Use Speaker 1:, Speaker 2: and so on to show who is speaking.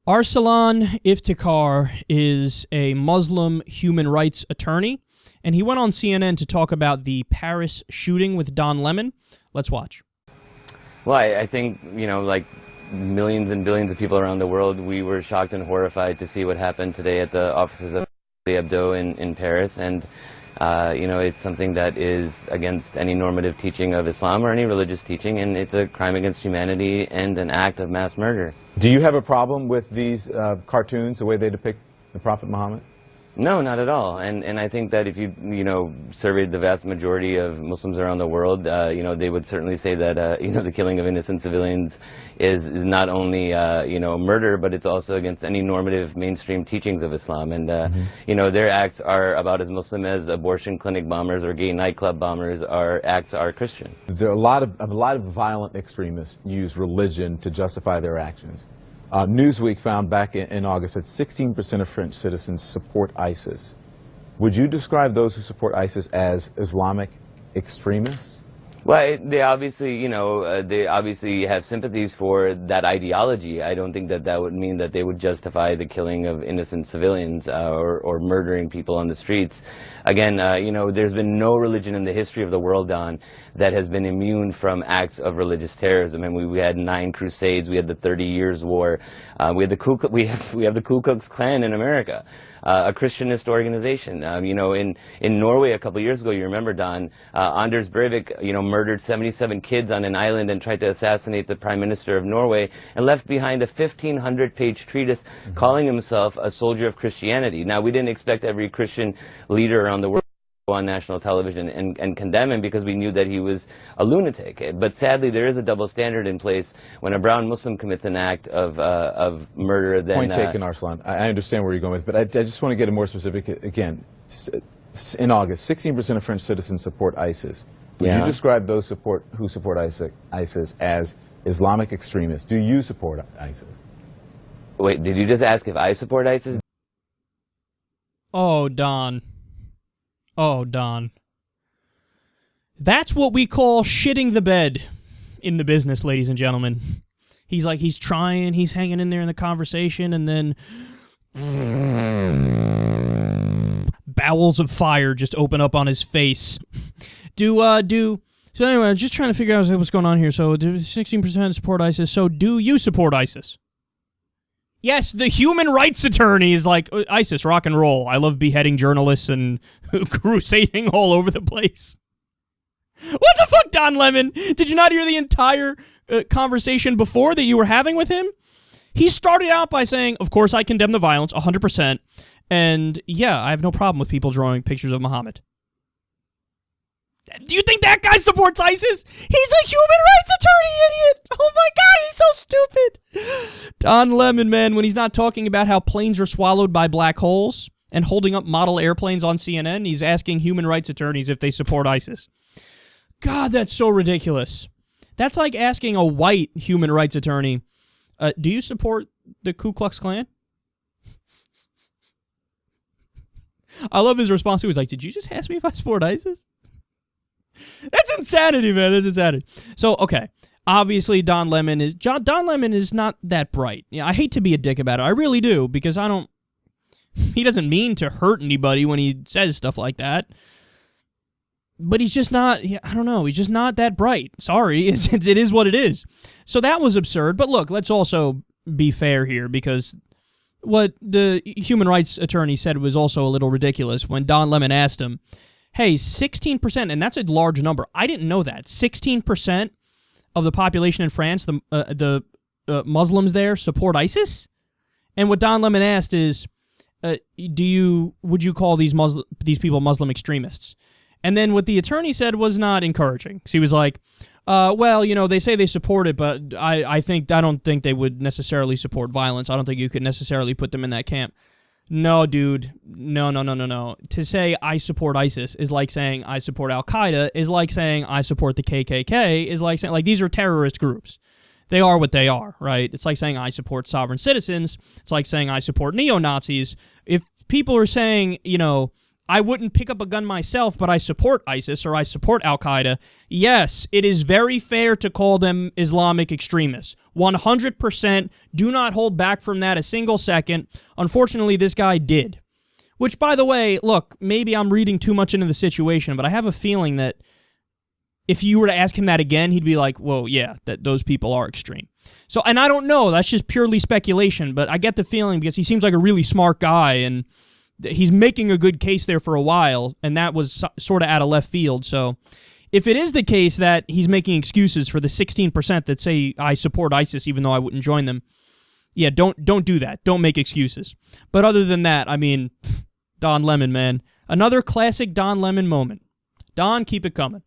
Speaker 1: Arsalan Iftikhar is a Muslim human rights attorney, and he went on CNN to talk about the Paris shooting with Don Lemon. Let's watch.
Speaker 2: Well, I think, like millions and billions of people around the world, we were shocked and horrified to see what happened today at the offices of Charlie Hebdo in Paris, and it's something that is against any normative teaching of Islam or any religious teaching, and it's a crime against humanity and an act of mass murder.
Speaker 3: Do you have a problem with these cartoons, the way they depict the Prophet Muhammad?
Speaker 2: No, not at all. And I think that if you surveyed the vast majority of Muslims around the world, they would certainly say that the killing of innocent civilians is not only murder, but it's also against any normative mainstream teachings of Islam. And their acts are about as Muslim as abortion clinic bombers or gay nightclub bombers are Christian.
Speaker 3: There are a lot of violent extremists use religion to justify their actions. Newsweek found back in August that 16% of French citizens support ISIS. Would you describe those who support ISIS as Islamic extremists?
Speaker 2: Well, they obviously have sympathies for that ideology. I don't think that would mean that they would justify the killing of innocent civilians or murdering people on the streets. Again, there's been no religion in the history of the world, Don, that has been immune from acts of religious terrorism. I mean, we had 9 Crusades, we had the 30 Years' War, we have the Ku Klux Klan in America. A Christianist organization. In Norway a couple of years ago, you remember, Don, Anders Breivik, murdered 77 kids on an island and tried to assassinate the Prime Minister of Norway and left behind a 1,500-page treatise calling himself a soldier of Christianity. Now, we didn't expect every Christian leader around the world to go on national television and condemn him because we knew that he was a lunatic. But sadly, there is a double standard in place when a brown Muslim commits an act of murder. Then
Speaker 3: point taken, Arslan. I understand where you're going with, but I just want to get a more specific. Again, in August, 16% of French citizens support ISIS. Would you describe those who support ISIS as Islamic extremists? Do you support ISIS?
Speaker 2: Wait, did you just ask if I support ISIS?
Speaker 1: Oh, Don. Oh, Don. That's what we call shitting the bed in the business, ladies and gentlemen. He's trying, he's hanging in there in the conversation, and then bowels of fire just open up on his face. So anyway, I'm just trying to figure out what's going on here. So 16% support ISIS. So do you support ISIS? Yes, the human rights attorney is like, ISIS, rock and roll. I love beheading journalists and crusading all over the place. What the fuck, Don Lemon? Did you not hear the entire conversation before that you were having with him? He started out by saying, of course I condemn the violence, 100%, and yeah, I have no problem with people drawing pictures of Muhammad. Do you think that guy supports ISIS? He's a human rights attorney, idiot! Oh my god, he's so stupid! Don Lemon, man, when he's not talking about how planes are swallowed by black holes and holding up model airplanes on CNN, he's asking human rights attorneys if they support ISIS. God, that's so ridiculous. That's like asking a white human rights attorney, do you support the Ku Klux Klan? I love his response. He was like, did you just ask me if I support ISIS? That's insanity, man. That's insanity. So, okay. Obviously, Don Lemon is not that bright. Yeah, I hate to be a dick about it. I really do, because he doesn't mean to hurt anybody when he says stuff like that. But he's just not, I don't know, he's just not that bright. Sorry, it is what it is. So that was absurd. But look, let's also be fair here, because what the human rights attorney said was also a little ridiculous when Don Lemon asked him, hey, 16%, and that's a large number. I didn't know that. 16% of the population in France, the Muslims there, support ISIS? And what Don Lemon asked is, would you call these people Muslim extremists? And then what the attorney said was not encouraging. So he was like, well, they say they support it, but I don't think they would necessarily support violence. I don't think you could necessarily put them in that camp. No, dude. No. To say I support ISIS is like saying I support al-qaeda, is like saying I support the KKK, is like saying, these are terrorist groups. They are what they are, right? It's like saying I support sovereign citizens. It's like saying I support neo-Nazis. If people are saying, I wouldn't pick up a gun myself, but I support ISIS or I support al-Qaeda. Yes, it is very fair to call them Islamic extremists. 100%. Do not hold back from that a single second. Unfortunately, this guy did. Which, by the way, look, maybe I'm reading too much into the situation, but I have a feeling that if you were to ask him that again, he'd be like, whoa, yeah, that those people are extreme. So, and I don't know, that's just purely speculation, but I get the feeling because he seems like a really smart guy, and he's making a good case there for a while, and that was sort of out of left field. So if it is the case that he's making excuses for the 16% that say I support ISIS even though I wouldn't join them, yeah, don't do that. Don't make excuses. But other than that, I mean, Don Lemon, man. Another classic Don Lemon moment. Don, keep it coming.